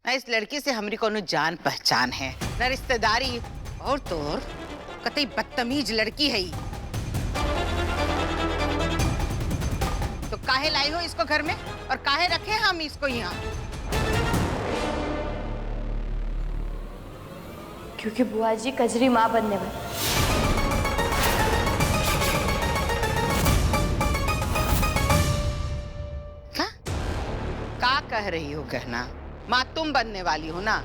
इस लड़की से हमारी कोनो जान पहचान है न रिश्तेदारी, और तो और कतई बदतमीज लड़की है ही। तो काहे लाई हो इसको घर में और काहे रखे हम इसको यहाँ? क्योंकि बुआ जी कजरी माँ बनने वाली। क्या कह रही हो गहना? माँ तुम बनने वाली हो ना?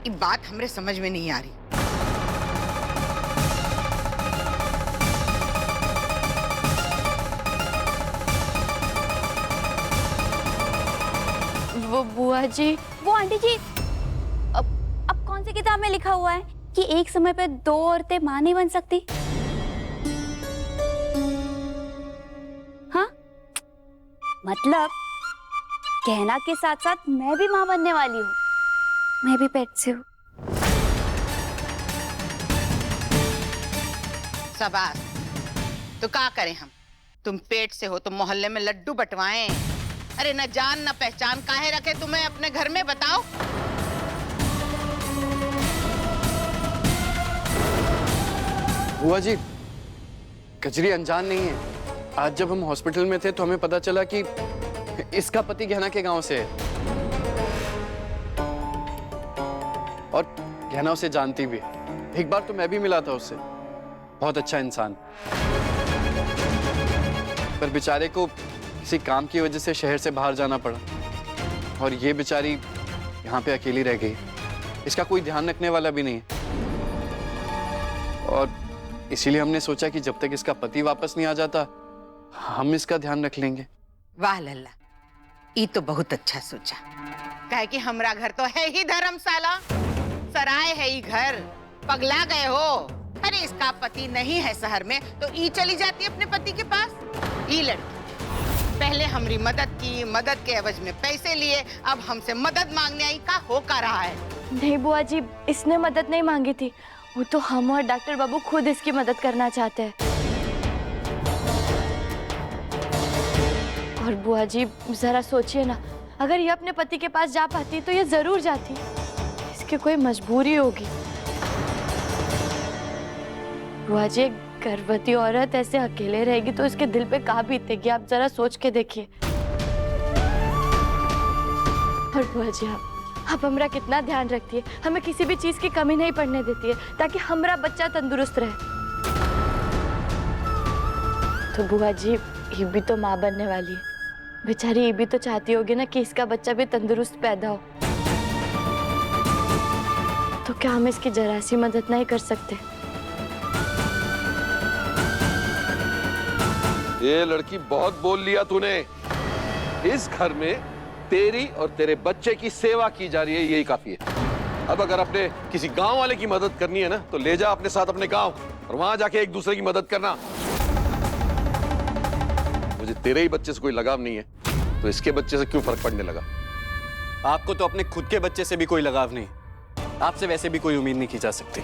ये बात हमरे समझ में नहीं आ रही। वो बुआ जी, वो आंटी जी, अब कौन सी किताब में लिखा हुआ है कि एक समय पे दो औरतें माँ नहीं बन सकती? हाँ, मतलब कहना के साथ साथ मैं भी माँ बनने वाली हूँ। मैं भी पेट से हूँ। शाबाश। तो क्या करें हम? तुम पेट से हो तो मोहल्ले में लड्डू बंटवाएं? अरे न जान न पहचान काहे रखे तुम्हें अपने घर में, बताओ? बुआ जी, कजरी अनजान नहीं है। आज जब हम हॉस्पिटल में थे तो हमें पता चला कि इसका पति गहना के गांव से है और गहना उसे जानती भी है। एक बार तो मैं भी मिला था उससे। बहुत अच्छा इंसान, पर बेचारे को किसी काम की वजह से शहर से बाहर जाना पड़ा और ये बेचारी यहाँ पे अकेली रह गई। इसका कोई ध्यान रखने वाला भी नहीं है और इसीलिए हमने सोचा कि जब तक इसका पति वापस नहीं आ जाता हम इसका ध्यान रख लेंगे। वाह लल्ला, ये तो बहुत अच्छा सोचा। कहे कि हमरा घर तो है ही धर्मशाला, सराय है ही घर। पगला गए हो? अरे इसका पति नहीं है शहर में तो ई चली जाती अपने पति के पास। ई लड़की पहले हमारी मदद की, मदद के एवज में पैसे लिए, अब हमसे मदद मांगने आई। का हो का रहा है? नहीं बुआ जी, इसने मदद नहीं मांगी थी। वो तो हम और डॉक्टर बाबू खुद इसकी मदद करना चाहते हैं। और बुआ जी जरा सोचिए ना, अगर ये अपने पति के पास जा पाती तो ये जरूर जाती। इसकी कोई मजबूरी होगी। बुआ जी, गर्भवती औरत ऐसे अकेले रहेगी तो इसके दिल पे कहाँ बीतेगी, आप जरा सोच के देखिए। और बुआ जी, आप हमरा कितना ध्यान रखती है, हमें किसी भी चीज की कमी नहीं पड़ने देती है ताकि हमारा बच्चा तंदुरुस्त रहे। तो बुआ जी, ये भी तो माँ बनने वाली है। बेचारी ये भी तो चाहती होगी ना कि इसका बच्चा भी तंदुरुस्त पैदा हो। तो क्या हम इसकी जरा सी मदद नहीं कर सकते? ये लड़की बहुत बोल लिया तूने। इस घर में तेरी और तेरे बच्चे की सेवा की जा रही है, यही काफी है। अब अगर अपने किसी गांव वाले की मदद करनी है ना तो ले जा अपने साथ अपने गांव और वहां जाके एक दूसरे की मदद करना। मुझे तेरे ही बच्चे से कोई लगाव नहीं है तो इसके बच्चे से क्यों फर्क पड़ने लगा? आपको तो अपने खुद के बच्चे से भी कोई लगाव नहीं। आपसे वैसे भी कोई उम्मीद नहीं की जा सकती।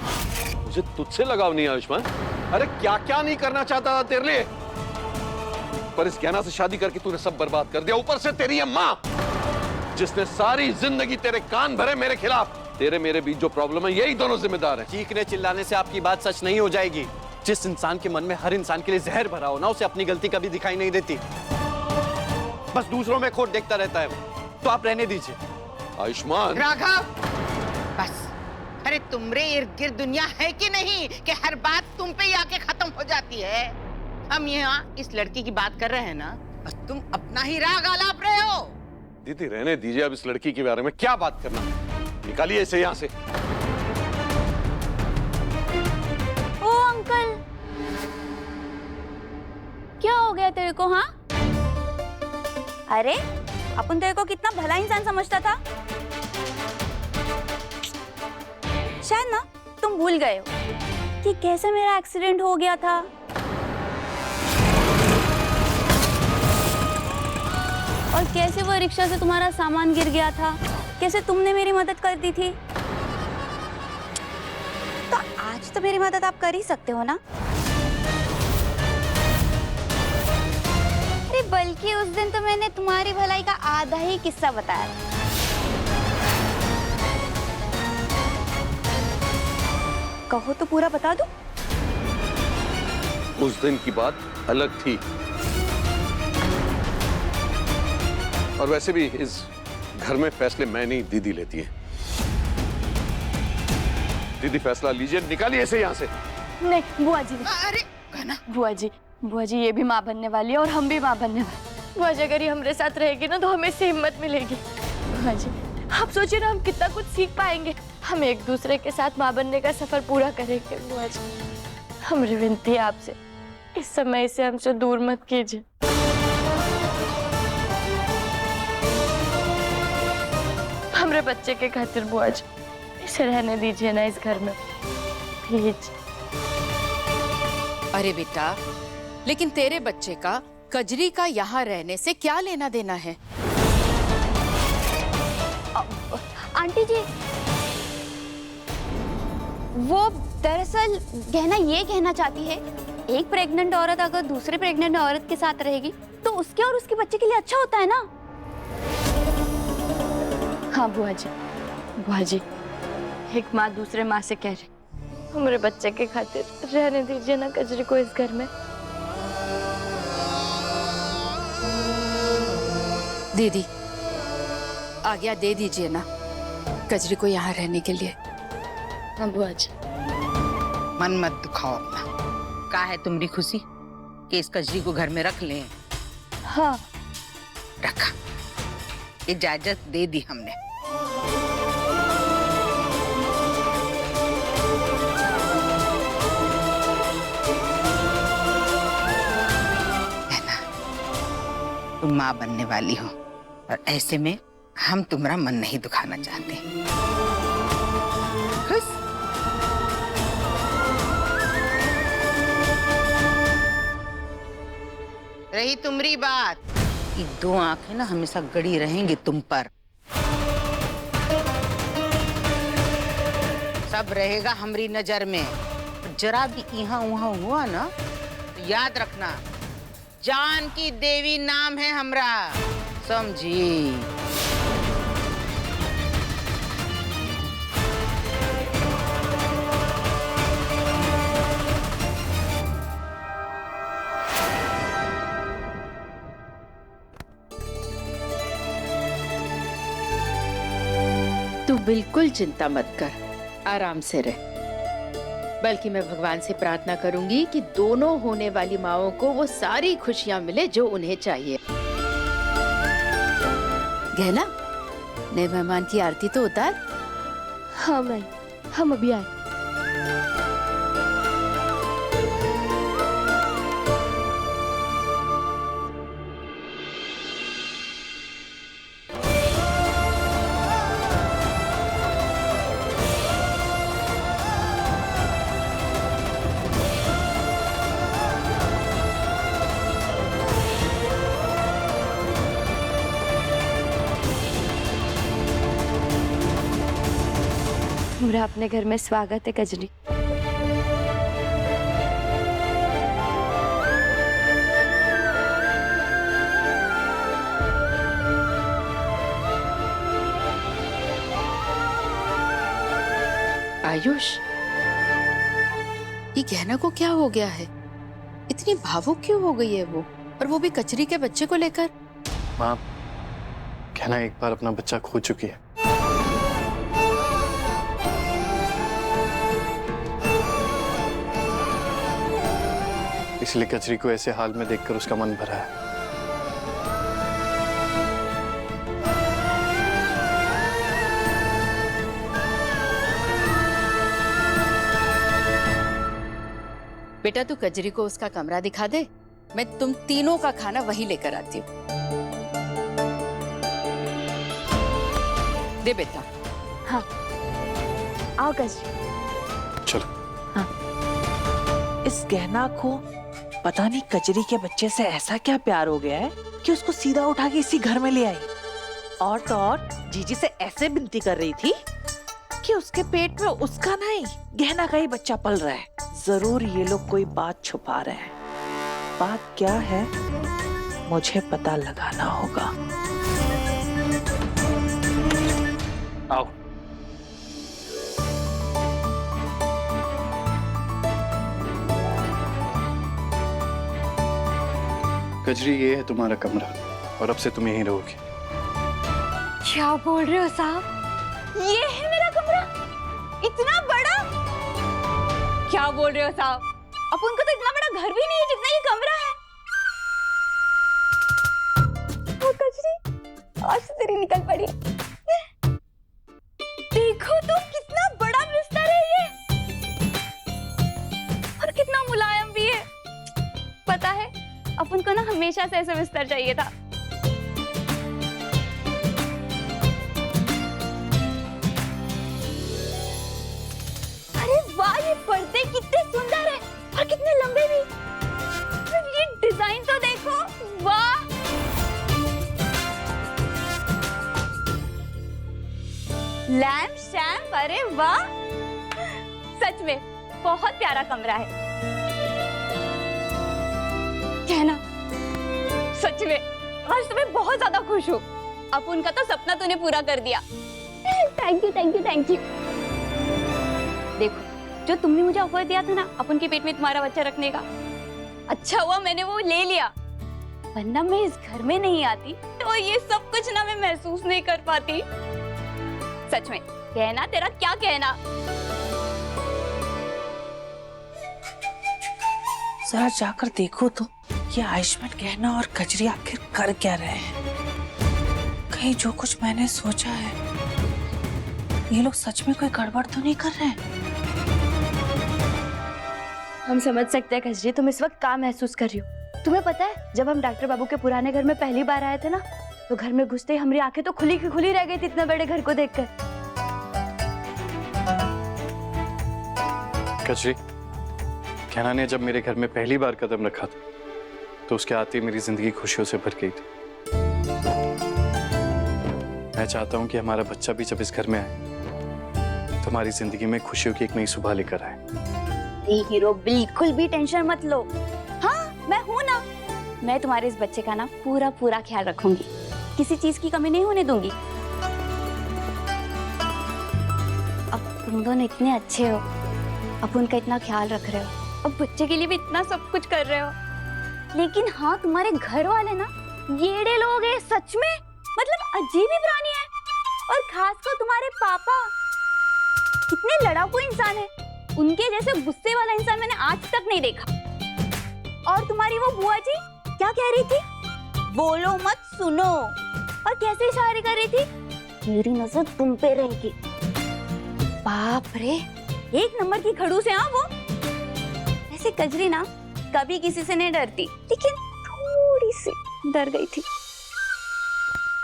मुझे तुझसे लगाव नहीं है आयुष्मान। अरे क्या क्या नहीं करना चाहता था तेरे लिए, पर इस गहना से शादी करके तूने सब बर्बाद कर दिया। ऊपर से तेरी अम्मा जिसने सारी जिंदगी तेरे कान भरे मेरे खिलाफ। तेरे मेरे बीच जो प्रॉब्लम है यही दोनों जिम्मेदार हैं। चीखने चिल्लाने से आपकी बात सच नहीं हो जाएगी। जिस इंसान के मन में हर इंसान के लिए जहर भरा हो ना, उसे अपनी गलती कभी दिखाई नहीं देती। बस दूसरों में खोट देखता रहता है। तो आप रहने दीजिए। आयुष्मान, राघव, बस। अरे तुमरे इर्द गिर्द दुनिया है कि नहीं कि हर बात तुम पे ही आके खत्म हो जाती है? हम यहाँ इस लड़की की बात कर रहे हैं ना, बस तुम अपना ही राग आलाप रहे हो। दीदी रहने दीजिए, अब इस लड़की के बारे में क्या बात करना। निकालिए इसे यहाँ से। ओ अंकल, क्या हो गया तेरे को? हाँ, अरे अपन तेरे को कितना भला इंसान समझता था। शायद ना तुम भूल गए हो कि कैसे मेरा एक्सीडेंट हो गया था। और कैसे वो रिक्शा से तुम्हारा सामान गिर गया था, कैसे तुमने मेरी मदद कर दी थी। तो आज तो मेरी मदद आप कर ही सकते हो ना? अरे बल्कि उस दिन तो मैंने तुम्हारी भलाई का आधा ही किस्सा बताया था। कहो तो पूरा बता दूं? उस दिन की बात अलग थी, और वैसे भी इस घर में फैसले मैं नहीं, दीदी लेती है। दीदी फैसला लीजिए, निकालिए इसे यहाँ से। नहीं बुआ जी, अरे कहना बुआ जी ये भी माँ बनने वाली है और हम भी माँ बनने वाले। बुआ जी अगर ये हमारे साथ रहेगी ना तो हमें इससे हिम्मत मिलेगी। बुआ जी आप सोचिए ना, हम कितना कुछ सीख पाएंगे। हम एक दूसरे के साथ माँ बनने का सफर पूरा करेंगे। बुआ जी हमारी विनती है आपसे, इस समय से हमसे दूर मत कीजिए। हमारे बच्चे के खातिर बुआ जी इसे रहने दीजिए ना इस घर में, प्लीज। अरे बेटा, लेकिन तेरे बच्चे का कजरी का यहाँ रहने से क्या लेना देना है? आंटी जी, वो दरअसल गहना ये कहना चाहती है, एक प्रेग्नेंट औरत अगर दूसरे प्रेग्नेंट औरत के साथ रहेगी तो उसके और उसके बच्चे के लिए अच्छा होता है ना। हाँ बुआ जी एक माँ दूसरे माँ से कह रही, हमारे बच्चे के खातिर रहने दीजिए ना कजरी को इस घर में। दीदी आज्ञा दे दीजिए ना कजरी को यहाँ रहने के लिए। हाँ बुआ जी। मन मत दुखाओ अपना। का है तुम्हारी खुशी कि इस कजरी को घर में रख लें? हाँ रखा, इजाजत दे दी हमने। तुम माँ बनने वाली हो और ऐसे में हम तुम्हारा मन नहीं दुखाना चाहते। खुश? रही तुम्हारी बात, ये दो आंखें ना हमेशा गड़ी रहेंगी तुम पर। सब रहेगा हमारी नजर में। जरा भी यहाँ वहाँ हुआ ना तो याद रखना, जानकी देवी नाम है हमरा, समझी? तू बिल्कुल चिंता मत कर, आराम से रह। बल्कि मैं भगवान से प्रार्थना करूंगी कि दोनों होने वाली माओं को वो सारी खुशियां मिले जो उन्हें चाहिए। गहना, नए मेहमान की आरती तो उतार। हाँ माई, हम अभी आए। मेरा अपने घर में स्वागत है कजरी। आयुष, ये गहना को क्या हो गया है? इतनी भावुक क्यों हो गई है वो, और वो भी कचरी के बच्चे को लेकर? माँ, गहना एक बार अपना बच्चा खो चुकी है। इसलिए कचरी को ऐसे हाल में देखकर उसका मन भरा है। बेटा तू कजरी को उसका कमरा दिखा दे, मैं तुम तीनों का खाना वहीं लेकर आती हूँ। दे बेटा। हाँ आओ कजरी। चलो। इस गहना को पता नहीं कजरी के बच्चे से ऐसा क्या प्यार हो गया है कि उसको सीधा उठा के इसी घर में ले आई। और तो और जीजी से ऐसे विनती कर रही थी कि उसके पेट में उसका नहीं गहना का ही बच्चा पल रहा है। जरूर ये लोग कोई बात छुपा रहे हैं। बात क्या है मुझे पता लगाना होगा। आओ। कजरी, ये है तुम्हारा कमरा और अब से तुम यहीं रहोगे। क्या बोल रहे हो साहब? ये है मेरा कमरा? इतना बड़ा? क्या बोल रहे हो साहब? अपन को तो इतना बड़ा घर भी नहीं है जितना ये कमरा है। ओ कजरी, आज से तेरी निकल पड़ी। देखो तो कितना बड़ा बिस्तर है ये, और कितना मुलायम भी है। पता है, अपन को ना हमेशा से ऐसा बिस्तर चाहिए था। अरे वाह, ये पर्दे कितने सुंदर है और कितने लंबे भी। और ये डिजाइन तो देखो, वाह। लैम्प शैम्प, अरे वाह, सच में बहुत प्यारा कमरा है। कहना सच में आज तो मैं बहुत ज्यादा खुश हूँ। अपन का तो सपना तूने पूरा कर दिया। Thank you thank you thank you. देखो, जो तुमने मुझे ऑफर दिया था ना अपन के पेट में तुम्हारा बच्चा रखने का, अच्छा हुआ मैंने वो ले लिया, वरना मैं इस घर में नहीं आती तो ये सब कुछ ना मैं महसूस नहीं कर पाती। सच में कहना, तेरा क्या कहना। जरा जाकर देखो तो ये आयुष्मान, गहना और कजरी आखिर कर क्या रहे हैं। कहीं जो कुछ मैंने सोचा है, ये लोग सच में कोई गड़बड़ तो नहीं कर रहे हैं। हम समझ सकते हैं कजरी, तुम इस वक्त क्या महसूस कर रही हो। तुम्हें पता है, जब हम डॉक्टर बाबू के पुराने घर में पहली बार आए थे ना, तो घर में घुसते ही हमारी आंखें तो खुली की खुली रह गई थी इतने बड़े घर को देखकर। कजरी, कहना ने जब मेरे घर में पहली बार कदम रखा था तो उसके आते ही मेरी जिंदगी खुशियों से भर गई थी। मैं चाहता हूं कि हमारा बच्चा भी जब इस घर में आए तो हमारी जिंदगी में खुशियों की एक नई सुबह लेकर आए। हीरो, बिल्कुल भी टेंशन मत लो। हाँ, मैं हूँ ना। मैं तुम्हारे इस बच्चे का ना पूरा पूरा ख्याल रखूंगी, किसी चीज की कमी नहीं होने दूंगी। अब तुम दोनों इतने अच्छे हो, अब उनका इतना ख्याल रख रहे हो, अब बच्चे के लिए भी इतना सब कुछ कर रहे हो। लेकिन हाँ, तुम्हारे घर वाले ना येड़े लोग हैं सच में, मतलब अजीब ही प्राणी है। और खासकर तुम्हारे पापा कितने लड़ाकू इंसान है, उनके जैसे गुस्से वाला इंसान मैंने आज तक नहीं देखा। और तुम्हारी वो बुआ जी क्या कह रही थी? बोलो मत, सुनो। और कैसे इशारे कर रही थी? मेरी नजर तुम पे रहेगी। बाप रे, एक नंबर की खड़ूस है। हाँ, वो ऐसे कजरी ना कभी किसी से नहीं डरती, लेकिन थोड़ी सी डर गई थी।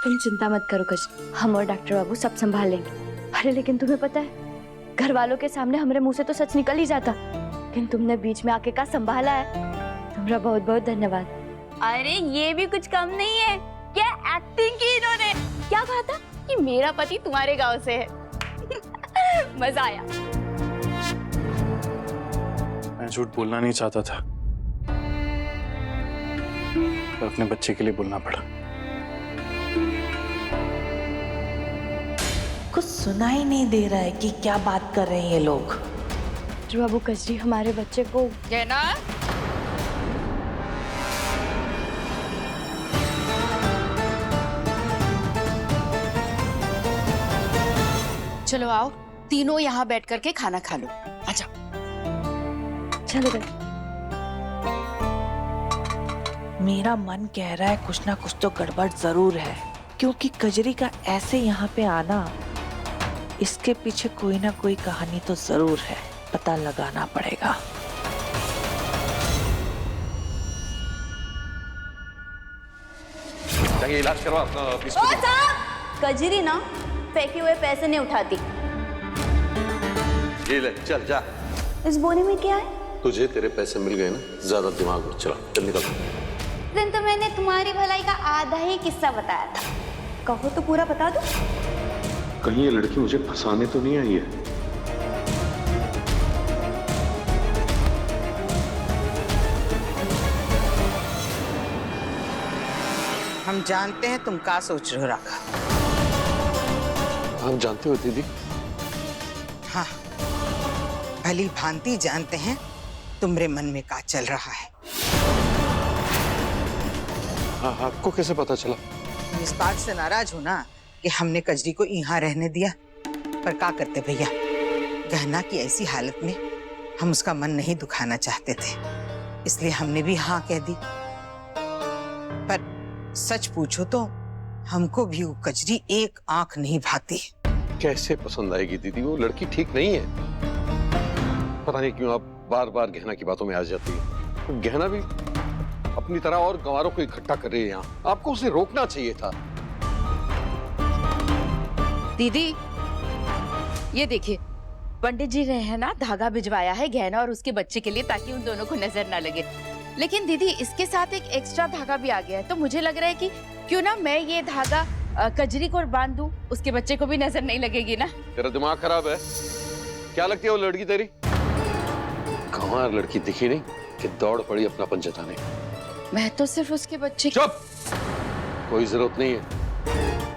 तुम चिंता मत करो कजरी, हम और डॉक्टर बाबू सब संभाल लेंगे। अरे लेकिन तुम्हें पता है, घर वालों के सामने हमारे मुंह से तो सच निकल ही जाता, लेकिन तुमने बीच में आके का संभाला है, तुम्हारा बहुत बहुत धन्यवाद। अरे ये भी कुछ कम नहीं है, क्या एक्टिंग की इन्होंने। क्या कहा था कि मेरा पति तुम्हारे गांव से है। मजा आया। मैं झूठ बोलना नहीं चाहता था, पर अपने बच्चे के लिए बोलना पड़ा। कुछ सुनाई नहीं दे रहा है कि क्या बात कर रहे हैं ये लोग। जो बाबू, कजरी हमारे बच्चे को कहना चलो आओ, तीनों यहाँ बैठ करके खाना खा लो। अच्छा चलो गए। मेरा मन कह रहा है कुछ ना कुछ तो गड़बड़ जरूर है, क्योंकि कजरी का ऐसे यहाँ पे आना, इसके पीछे कोई ना कोई कहानी तो जरूर है। पता लगाना पड़ेगा। जाइए इलाज करवा अपना ऑफिस ओ साहब, कजरी ना फेंके हुए पैसे नहीं उठाती। ये ले, चल जा। इस बोने में क्या है? तुझे तेरे पैसे मिल गए ना, ज्यादा दिमाग मत चला, चल निकल। दिन तो मैंने तुम्हारी भलाई का आधा ही किस्सा बताया था, कहो तो पूरा बता दो। कहीं ये लड़की मुझे फंसाने तो नहीं आई है? हम जानते हैं तुम क्या सोच रहे हो राघव। आप जानते हो दीदी? हाँ, भली भांति जानते हैं तुम्हारे मन में क्या चल रहा है। हाँ, आपको कैसे पता चला? हम इस बात से नाराज हो ना कि हमने कजरी को यहाँ रहने दिया, पर क्या करते भैया, गहना की ऐसी हालत में हम उसका मन नहीं दुखाना चाहते थे, इसलिए हमने भी हाँ कह दी। पर सच पूछो तो हमको भी वो कजरी एक आंख नहीं भाती। कैसे पसंद आएगी दीदी? वो लड़की ठीक नहीं है। पता नहीं क्यों आप बार बार गहना की बातों में आ जाती है। तो गहना भी अपनी तरह और गंवारों को इकट्ठा कर रही है यहाँ। आपको उसे रोकना चाहिए था। दीदी ये देखिए, पंडित जी ने है ना धागा भिजवाया है गहना और उसके बच्चे के लिए, ताकि उन दोनों को नजर ना लगे। लेकिन दीदी इसके साथ एक एक्स्ट्रा धागा भी आ गया है, तो मुझे लग रहा है कि क्यों ना मैं ये धागा कजरी को बांध दूं, उसके बच्चे को भी नजर नहीं लगेगी ना। तेरा दिमाग खराब है क्या? लगती है वो लड़की तेरी? गंवार लड़की दिखी नहीं कि दौड़ पड़ी अपनापन जताने। मैं तो सिर्फ उसके बच्चे चुप! कोई जरूरत नहीं है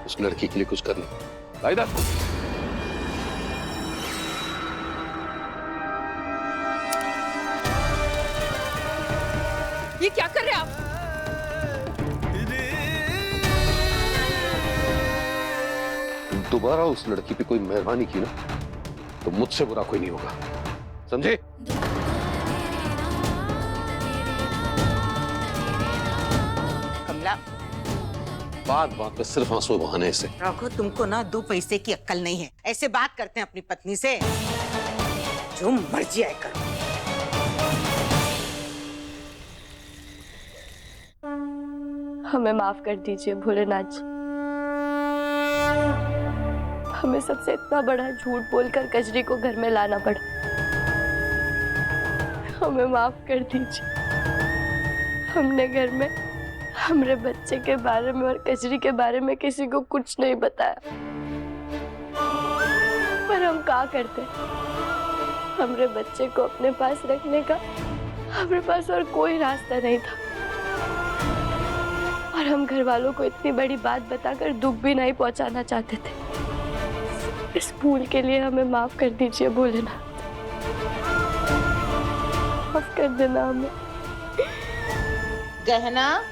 उस लड़की के लिए कुछ करने। इधर ये क्या कर रहे हैं आप? दोबारा उस लड़की पे कोई मेहरबानी की ना तो मुझसे बुरा कोई नहीं होगा, समझे? कमला, बात बात पे सिर्फ आंसू बहाने से। राघव, तुमको ना 2 पैसे की अक्ल नहीं है, ऐसे बात करते हैं अपनी पत्नी से। जो मर्जी आए करो। हमें माफ कर दीजिए भोलेनाथ जी। हमें सबसे इतना बड़ा झूठ बोलकर कजरी को घर में लाना पड़ा। हमें माफ कर दीजिए। हमने घर में हमरे बच्चे के बारे में और कजरी के बारे में किसी को कुछ नहीं बताया, पर हम क्या करते? हमरे बच्चे को अपने पास रखने का हमारे पास और कोई रास्ता नहीं था, और हम घर वालों को इतनी बड़ी बात बताकर दुख भी नहीं पहुंचाना चाहते थे। इस भूल के लिए हमें माफ कर दीजिए भोलेनाथ। माफ कर देना हमें। गहना,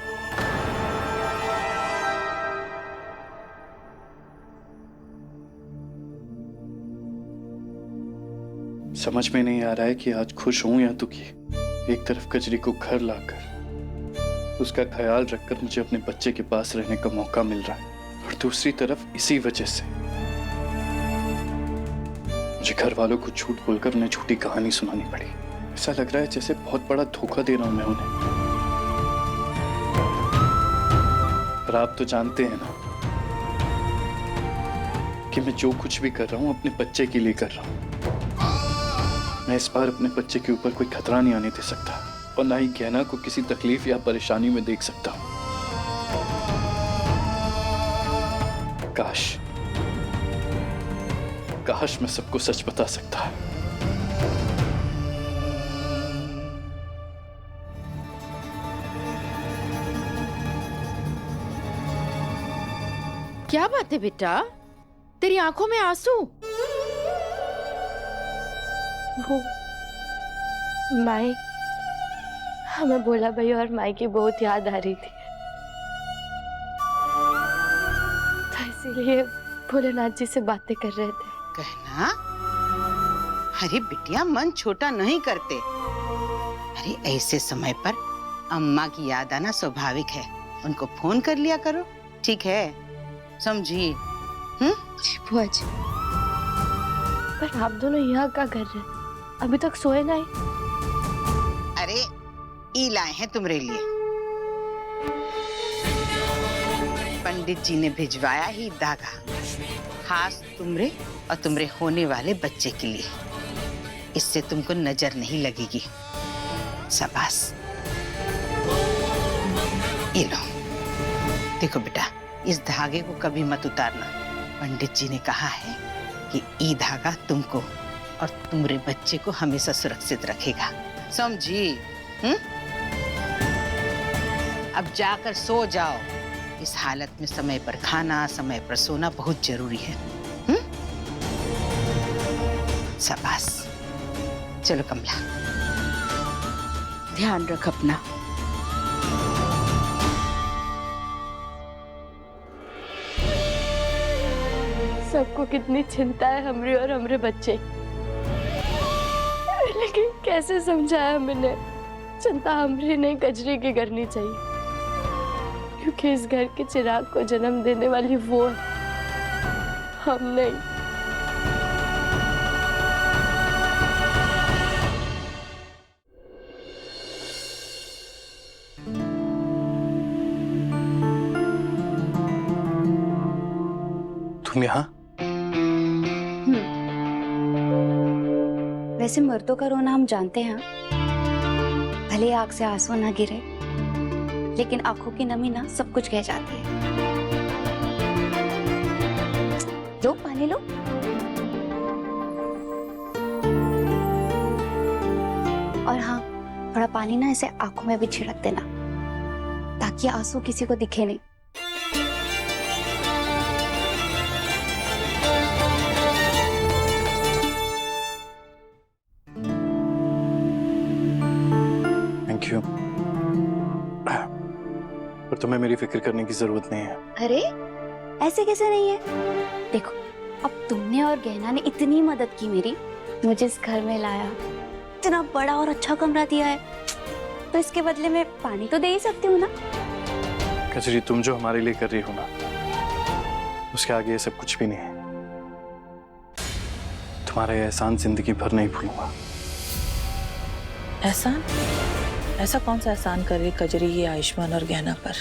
समझ में नहीं आ रहा है कि आज खुश हूं या दुखी। एक तरफ कजरी को घर लाकर उसका ख्याल रखकर मुझे अपने बच्चे के पास रहने का मौका मिल रहा है, और दूसरी तरफ इसी वजह से मुझे घर वालों को झूठ बोलकर उन्हें झूठी कहानी सुनानी पड़ी। ऐसा लग रहा है जैसे बहुत बड़ा धोखा दे रहा हूं मैं उन्हें। पर आप तो जानते हैं ना कि मैं जो कुछ भी कर रहा हूं अपने बच्चे के लिए कर रहा हूं। मैं इस बार अपने बच्चे के ऊपर कोई खतरा नहीं आने दे सकता, और ना ही गहना को किसी तकलीफ या परेशानी में देख सकता हूं। काश मैं सबको सच बता सकता। क्या बात है बेटा, तेरी आंखों में आंसू? वो माई, हमें भोला भाई और माई की बहुत याद आ रही थी, तो इसीलिए भोलेनाथ जी से बातें कर रहे थे। कहना, अरे बिटिया, मन छोटा नहीं करते। अरे ऐसे समय पर अम्मा की याद आना स्वाभाविक है, उनको फोन कर लिया करो, ठीक है? समझी? बुआ जी, पर आप दोनों यहाँ क्या कर रहे हैं? अभी तक सोए नहीं? अरे ई लाए हैं तुम्हारे लिए। पंडित जी ने भिजवाया ही धागा, खास तुमरे और तुमरे होने वाले बच्चे के लिए। इससे तुमको नजर नहीं लगेगी। शाबाश। ये लो, देखो बेटा, इस धागे को कभी मत उतारना। पंडित जी ने कहा है कि ये धागा तुमको और तुम्हारे बच्चे को हमेशा सुरक्षित रखेगा, समझी? अब जाकर सो जाओ, इस हालत में समय पर खाना, समय पर सोना बहुत जरूरी है। शाबाश। चलो कमला। ध्यान रख अपना। सबको कितनी चिंता है हमरी और हमरे बच्चे, लेकिन कैसे समझाया मैंने, चिंता हमरी नहीं कजरी की करनी चाहिए, क्योंकि इस घर के चिराग को जन्म देने वाली वो है, हम नहीं। तुम यहाँ? वैसे मर्दों का रोना हम जानते हैं, भले आंख से आंसू ना गिरे, लेकिन आंखों की नमी ना सब कुछ कह जाती है। लो पानी लो। और हाँ, थोड़ा पानी ना ऐसे आंखों में भी छिड़क देना, ताकि आंसू किसी को दिखे नहीं। थैंक यू, पर तुम्हें मेरी फिक्र करने की जरूरत नहीं है। अरे ऐसे कैसे नहीं है? देखो, अब तुमने और गहना ने इतनी मदद की मेरी, मुझे इस घर में लाया, इतना बड़ा और अच्छा कमरा दिया है, तो इसके बदले में पानी तो दे ही सकती हूँ ना। कजरी, तुम जो हमारे लिए कर रही हो ना, उसके आगे ये सब कुछ भी नहीं है। तुम्हारा ये एहसान जिंदगी भर नहीं भूलूंगा। एहसान? ऐसा कौन सा एहसान कर रही कजरी ये आयुष्मान और गहना पर?